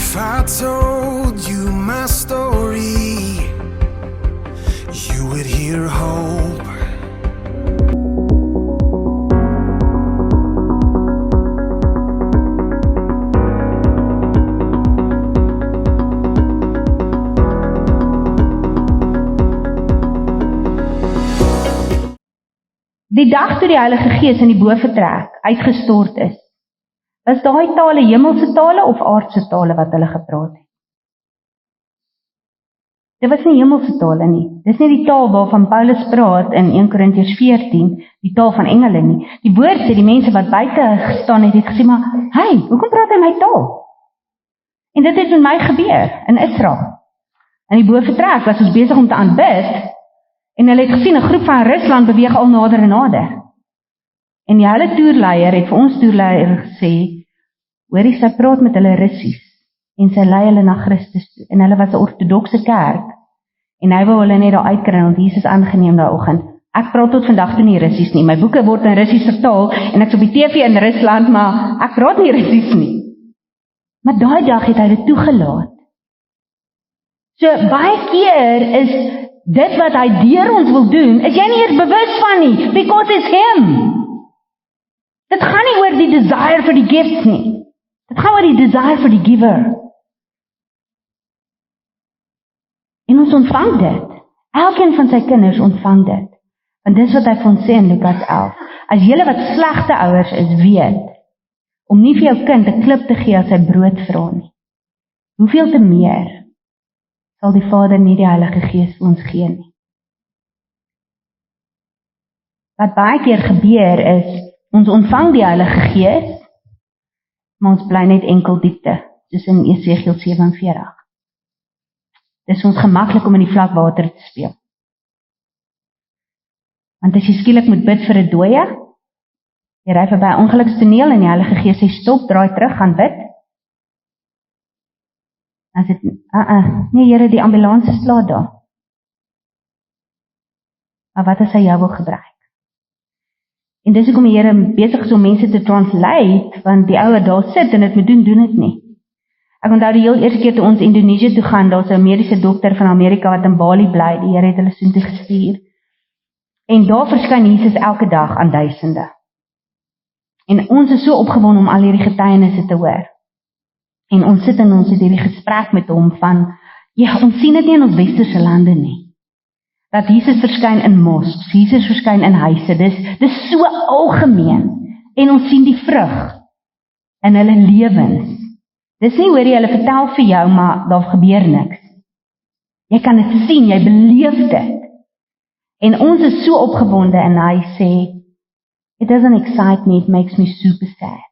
If I told you my story, you would hear hope. Die dag toe die Heilige Gees in die boventrek uitgestort is, was daai tale hemelse tale of aardse tale wat hulle gepraat het? Dit was nie hemelse tale nie. Dis nie die taal waarvan Paulus praat in 1 Korintiërs 14, die taal van engele nie. Die woord sê die mense wat buite gestaan het gesê, maar hey, hoekom praat hy my taal? En dit het met my gebeur in Israel. In die boventrek was ons besig om te aanbid, en hulle het gesien, 'n groep van Rusland beweeg al nader en nader. En die hele toerleier het vir ons toerleier gesê, hoorie, sy praat met hulle Russies, en sy lei hulle na Christus toe. En hulle was 'n ortodokse kerk, en hy wou hulle net daar uitkry, want Jesus aangeneem daai oggend. Ek praat tot vandag toe nie Russies nie, my boeke word in Russies vertaal, en ek's op die TV in Rusland, maar ek praat nie Russies nie. Maar daai dag het hy dit toegelaat. So, baie keer is dit wat hy deur ons wil doen, is jy nie eers bewus van nie, because it's him. Dit gaan nie oor die desire vir die gifts nie. Dit gaan oor die desire vir die giver. En ons ontvang dit. Elkeen van sy kinders ontvang dit. Want dis wat hy vir ons sê in Lukas 11. As julle wat slegte ouers is, weet, om nie vir jou kind 'n klip te gee as hy brood vra nie. Hoeveel te meer sal die Vader nie die Heilige Gees vir ons gee nie. Wat baie keer gebeur is, ons ontvang die Heilige Gees, maar ons bly net enkel diepte, soos in Esegiel 47. Dis ons gemaklik om in die vlak water te speel. Want as jy skielik moet bid vir 'n dooie, jy ry verby 'n ongelukstoneel en die Heilige Gees sê stop, draai terug, gaan bid. Dan sê nee Here, die ambulans is klaar daar. Maar wat as hy jou wil gebruik? En dis hoekom die Here besig is om mense te translate, want die ouer daar sit en dit moet doen dit nie. Ek onthou die heel eerste keer toe ons Indonesië toe gaan, daar's 'n mediese dokter van Amerika wat in Bali bly, die Here het hulle soontoe gestuur. En daar verskyn Jesus elke dag aan duisende. En ons is so opgewonde om al hierdie getuienisse te hoor. En ons sit en ons het hierdie gesprek met hom van, ja, ons sien dit nie in ons westerse lande nie. Dat Jesus verskyn in mosques, Jesus verskyn in huise, dis so algemeen. En ons sien die vrug in hulle lewens. Dis nie hoor jy hulle vertel vir jou, maar daar gebeur niks. Jy kan dit sien, jy beleef dit. En ons is so opgewonde en hy sê, it doesn't excite me, it makes me super sad.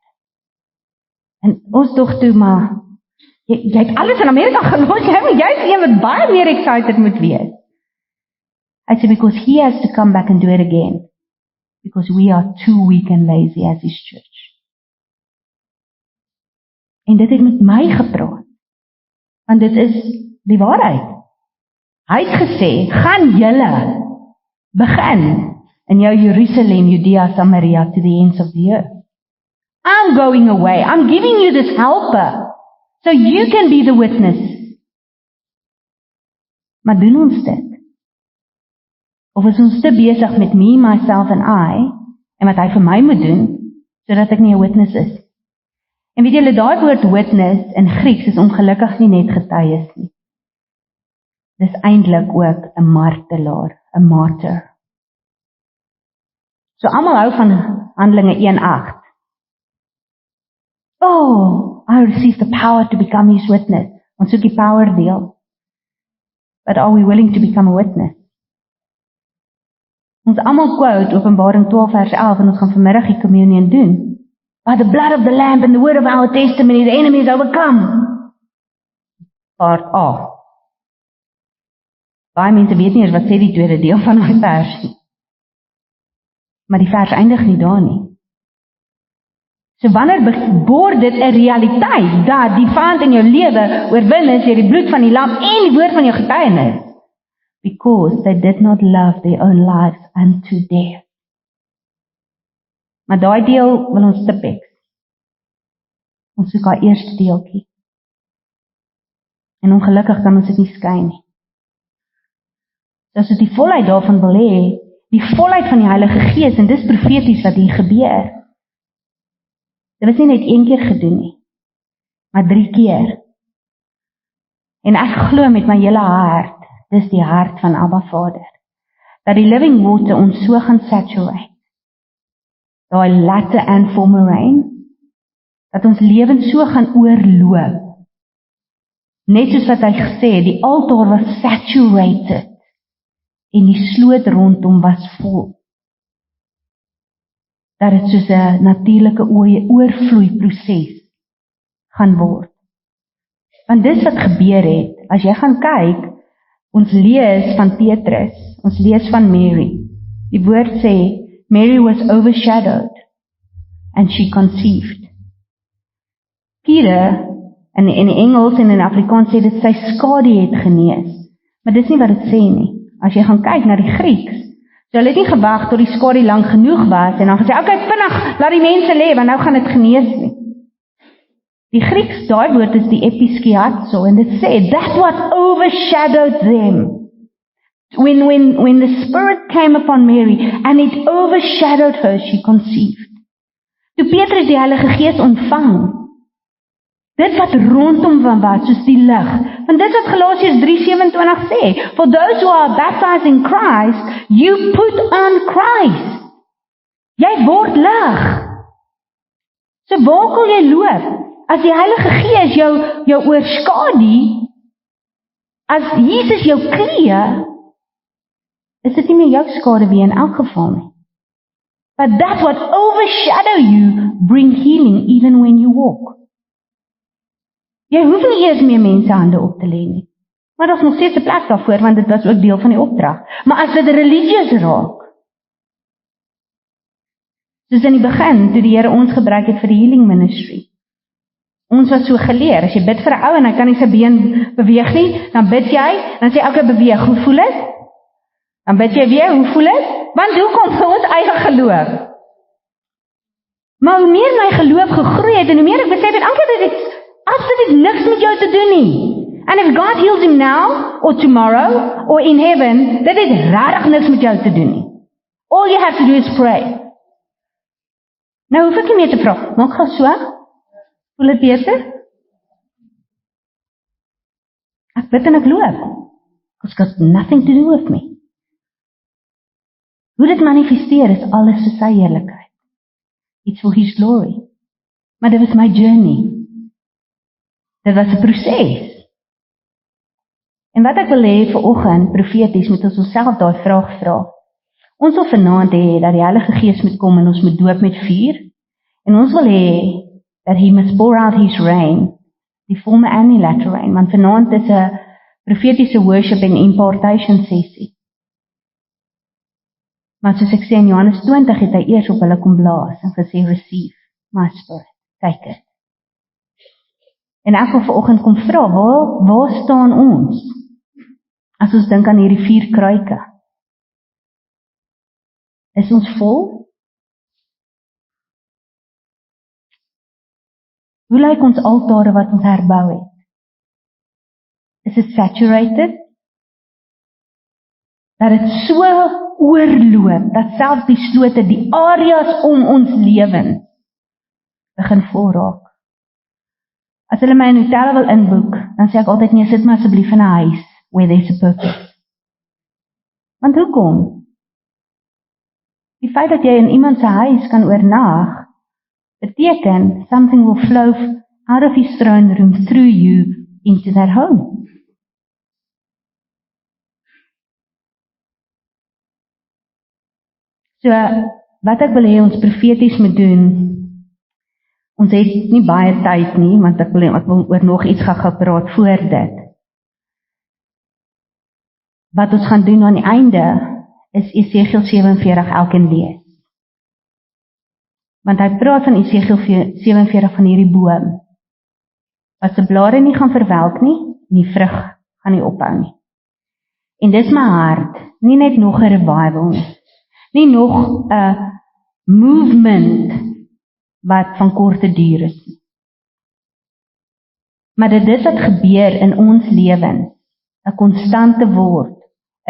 En ons dog toe, maar jy het alles in Amerika gelos, jy is een wat baie meer excited moet wees. I said, because he has to come back and do it again. Because we are too weak and lazy as his church. En dit het met my gepraat. Want dit is die waarheid. Hy het gesê, gaan julle begin in jou Jerusalem, Judea, Samaria, to the ends of the earth. I'm going away. I'm giving you this helper. So you can be the witness. Maar doen ons dit? Of is ons te besig met me, myself and I, en wat hy vir my moet doen, sodat ek nie 'n witness is? En weet julle, daai woord witness in Grieks is ongelukkig nie net getuies nie. Dis eintlik ook 'n martelaar, 'n martyr. So almal hou van Handelinge 1:8. Oh, I received the power to become his witness. Ons soek die power deel. But are we willing to become a witness? Ons almal quote Openbaring 12 vers 11 en ons gaan vanmiddag die communion doen. By the blood of the Lamb and the word of our testimony, the enemy is overcome. Part A. Baie mense weet nie eens wat sê die tweede deel van die vers nie. Maar die vers eindig nie daar nie. So wanneer word dit 'n realiteit dat die vyand in jou lewe oorwin is deur die bloed van die lam en die woord van jou getuienis? Because they did not love their own lives unto death. Maar daai deel wil ons tipiks. Ons soek haar eerste deeltjie. En ongelukkig kan ons dit nie skei nie. So as ons die volheid daarvan wil hê, die volheid van die Heilige Gees, en dis profeties wat hier gebeur. Dit was nie net 1 keer gedoen nie, maar 3 keer. En ek glo met my hele hart, dis die hart van Abba Vader, dat die living water ons so gaan saturate, daai latter and former rain, dat ons lewens so gaan oorloop. Net soos wat hy gesê het, die altaar was saturated, en die sloot rondom was vol. Dat dit soos 'n natuurlike oorvloeiproses gaan word. Want dis wat gebeur het, as jy gaan kyk, ons lees van Petrus, ons lees van Mary. Die woord sê, Mary was overshadowed, and she conceived. Peter, in Engels en in Afrikaans sê dit, sy skadu het genees. Maar dis nie wat dit sê nie. As jy gaan kyk na die Grieks, so hulle het nie gewag tot die skadu lank genoeg was, en dan gesê, okay, vinnig, laat die mense lê, want nou gaan dit genees nie. Die Grieks, daai woord is die episkiazo, en dit sê, that what overshadowed them. When the Spirit came upon Mary, and it overshadowed her, she conceived. Toe Petrus die Heilige Gees ontvang, dit wat rondom van was, soos die lig, want dit wat Galasiërs 3:27 sê, for those who are baptized in Christ, you put on Christ. Jy word lig. So waar kan jy loop? As die Heilige Gees jou oorskadu, as Jesus jou klee, is dit nie meer jou skade wie in elk geval nie. But that what overshadow you, bring healing even when you walk. Jy hoef nie eers meer mense hande op te lê nie. Maar daar is nog steeds 'n plek daarvoor, want dit was ook deel van die opdrag. Maar as dit religieus raak, soos in die begin, toe die Here ons gebruik het vir die healing ministry, ons was so geleer, as jy bid vir 'n ou en hy kan nie sy been beweeg nie, dan bid jy, dan sê elke beweeg, hoe voel dit? Dan bid jy weer, hoe voel dit? Want hoekom? Vir ons eie geloof. Maar hoe meer my geloof gegroei het, en hoe meer ek besef het, dit het absoluut niks met jou te doen nie. And if God heals him now, or tomorrow, or in heaven, dit het regtig niks met jou te doen nie. All you have to do is pray. Nou hoef ek nie meer te vra, maak gaan so, voel dit beter? Ek bid en ek loop, because it's got nothing to do with me. Hoe dit manifesteer is alles vir sy heerlikheid. It's for his glory. Maar dit was my journey. Dit was 'n proses. En wat ek wil hê vir oggend, profeties, moet ons onsself daai vraag vra. Ons wil vanaand hê dat die Heilige Gees moet kom en ons moet doop met vuur. En ons wil hê that he must pour out his rain, die former and the latter rain. Want vanaand is 'n profetiese worship en impartation sessie. Maar soos ek sê in Johannes 20 het hy eers op hulle kom blaas en gesê, receive my spirit, take it. En ek wil vanoggend kom vra, waar staan ons? As ons dink aan hierdie 4 kruike. Is ons vol? Hoe lyk ons altare wat ons herbou het? Is it saturated? Dat dit so oorloop, dat selfs die slote, die areas om ons lewens begin vol raak. As hulle my in 'n hotel wil inboek, dan sê ek altyd nee, sit my asseblief in 'n huis where there's a purpose. Want hoekom? Die feit dat jy in iemand se huis kan oornag, beteken something will flow out of his throne room through you into that home. So, wat ek wil hê ons profeties moet doen, ons het nie baie tyd nie, want ek wil oor nog iets gaan praat voor dit. Wat ons gaan doen aan die einde, is Esegiel 47 elkeen lees. Want hy praat van Esegiel 47 van hierdie boom, wat se blare nie gaan verwelk nie, en die vrug gaan nie ophou nie. En dis my hart, nie net nog 'n revival nie nog 'n movement wat van korte duur is. maar dit wat gebeur in ons lewens, 'n konstante word,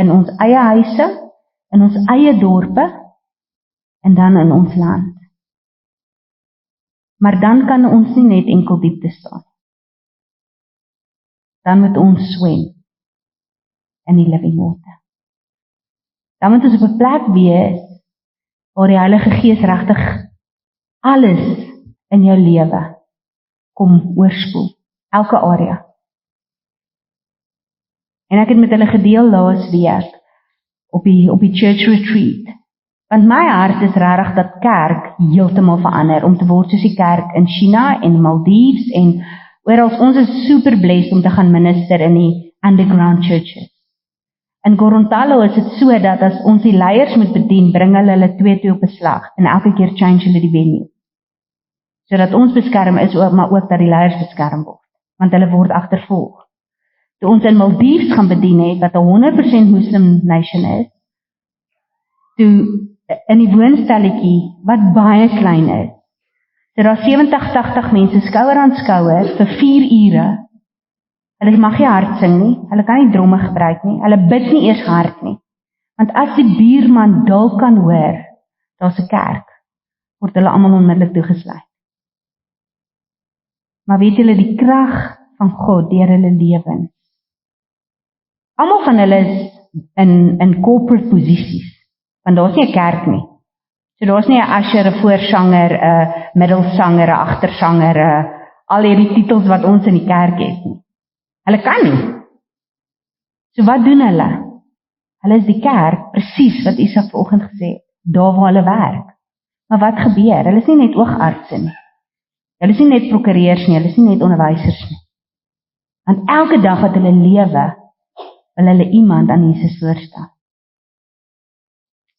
in ons eie huise, in ons eie dorpe, en dan in ons land. Maar dan kan ons nie net enkel diepte staan. Dan moet ons swem in die living water. Dan moet ons op 'n plek wees waar die Heilige Gees regtig alles in jou lewe kom oorspoel, elke area. En ek het met hulle gedeel laas week op die church retreat. Want my hart is regtig dat kerk heeltemal verander om te word soos die kerk in China en Maldives en oral. Ons is super blessed om te gaan minister in die underground churches. In Gorontalo is dit so dat as ons die leiers moet bedien, bring hulle 2 op 'n slag en elke keer change hulle die venue. Sodat ons beskerm is, maar ook dat die leiers beskerm word, want hulle word agtervolg. Toe ons in Maldives gaan bedien het, wat 'n 100% Muslim nation is, toe in die woonstelletjie, wat baie klein is, so daar 70-80 mense skouer aan skouer vir 4 ure. Hulle mag nie hard sing nie, hulle kan nie dromme gebruik nie, hulle bid nie eers hard nie. Want as die buurman dalk kan hoor, daar's 'n kerk, word hulle almal onmiddellik toegesluit. Maar weet julle die krag van God deur hulle lewens? Almal van hulle is in corporate posisies, want daar's nie 'n kerk nie. So daar's nie 'n usher, 'n voorsanger, 'n middelsanger, 'n agtersanger, al hierdie titels wat ons in die kerk het nie. Hulle kan nie. So wat doen hulle? Hulle is die kerk, presies wat Isak vanoggend gesê het, daar waar hulle werk. Maar wat gebeur? Hulle is nie net oogartse nie. Hulle is nie net prokureurs nie, hulle is nie net onderwysers nie. Want elke dag wat hulle lewe, wil hulle iemand aan Jesus voorstel.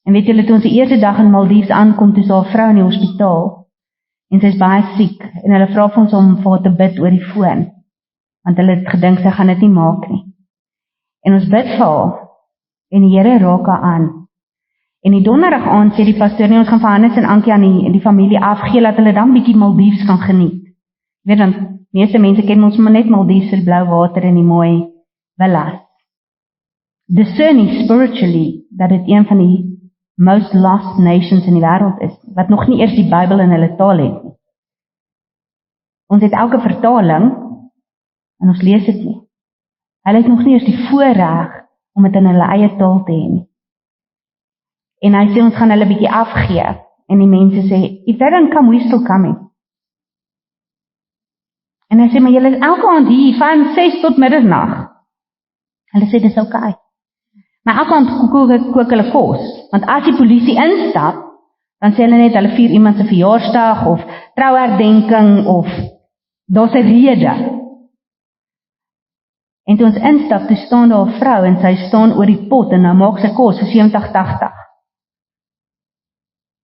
En weet julle, toe ons die eerste dag in Maldives aankom, toe is daar 'n vrou in die hospitaal, en sy is baie siek, en hulle vra vir ons om vir haar te bid oor die foon, want hulle het gedink sy gaan dit nie maak nie. En ons bid vir haar, en die Here raak haar aan. En die donderdag aand sê die pastoor, nee, ons gaan vir Hannes en Ankie aan die familie afgee, dat hulle dan bietjie Maldives kan geniet. Weet dan, meeste mense ken ons maar net Maldives vir blou water en die mooi villas. Discerning spiritually, dat dit een van die most lost nations in die wêreld is, wat nog nie eers die Bybel in hulle taal het nie. Ons het elke vertaling, en ons lees dit nie. Hulle het nog nie eers die voorreg om dit in hulle eie taal te hê nie. En hy sê ons gaan hulle bietjie afgee, en die mense sê, if they don't come, we still coming. En hy sê, maar julle is elke aand hier, van 6 tot middernag. Hulle sê, dis okay. Maar elke aand kook hulle kos, want as die polisie instap, dan sê hulle net, hulle vier iemand se verjaarsdag, of trouherdenking, of daar's 'n rede. En toe ons instap, toe staan daar 'n vrou, en sy staan oor die pot, en nou maak sy kos vir 70-80.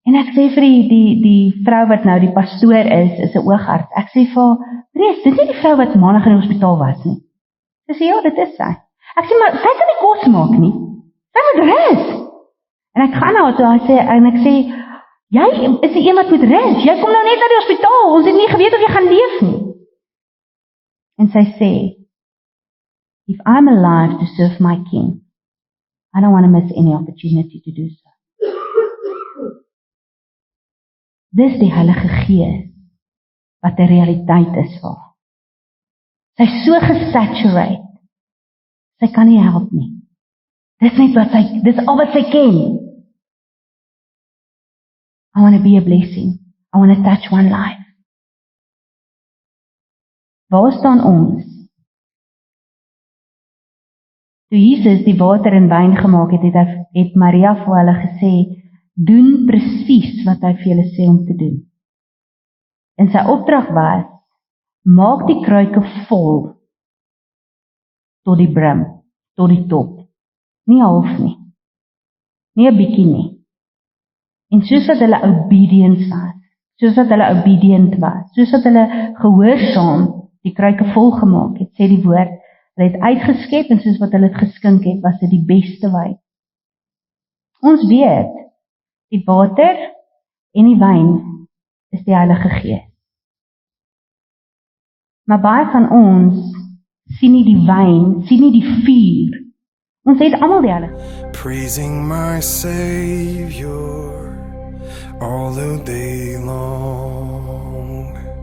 En ek sê vir die vrou wat nou die pastoor is 'n oogarts. Ek sê vir haar, "Brees, dis nie die vrou wat maandag in die hospitaal was nie." Sy sê, "Ja, dit is sy." Ek sê, "Maar sy kan nie kos maak nie. Sy moet rus." En ek gaan na haar toe en ek sê, "Jy is die een wat moet rus. Jy kom nou net na die hospitaal. Ons het nie geweet of jy gaan leef nie." En sy sê, "If I'm alive to serve my king, I don't want to miss any opportunity to do so." Dis die Heilige Gees wat 'n realiteit is vir haar. Sy is so gesaturate. Sy kan nie help nie. Dis al wat sy ken. I want to be a blessing. I want to touch one life. Waar staan ons? Toe Jesus die water in wyn gemaak het Maria vir hulle gesê, doen presies wat hy vir julle sê om te doen. En sy opdrag was, maak die kruike vol tot die brim, tot die top. Nie half nie. Nie 'n bietjie nie. En soos wat hulle obedient was, soos wat hulle gehoorsaam die kruike vol gemaak het, sê die woord, hulle het uitgeskep en soos wat hulle het geskink het, was dit die beste wyn. Ons weet, die water en die wyn is die Heilige Gees. Maar baie van ons sien nie die wyn, sien nie die vuur. Ons het almal die Heilige praising my Savior all the day long.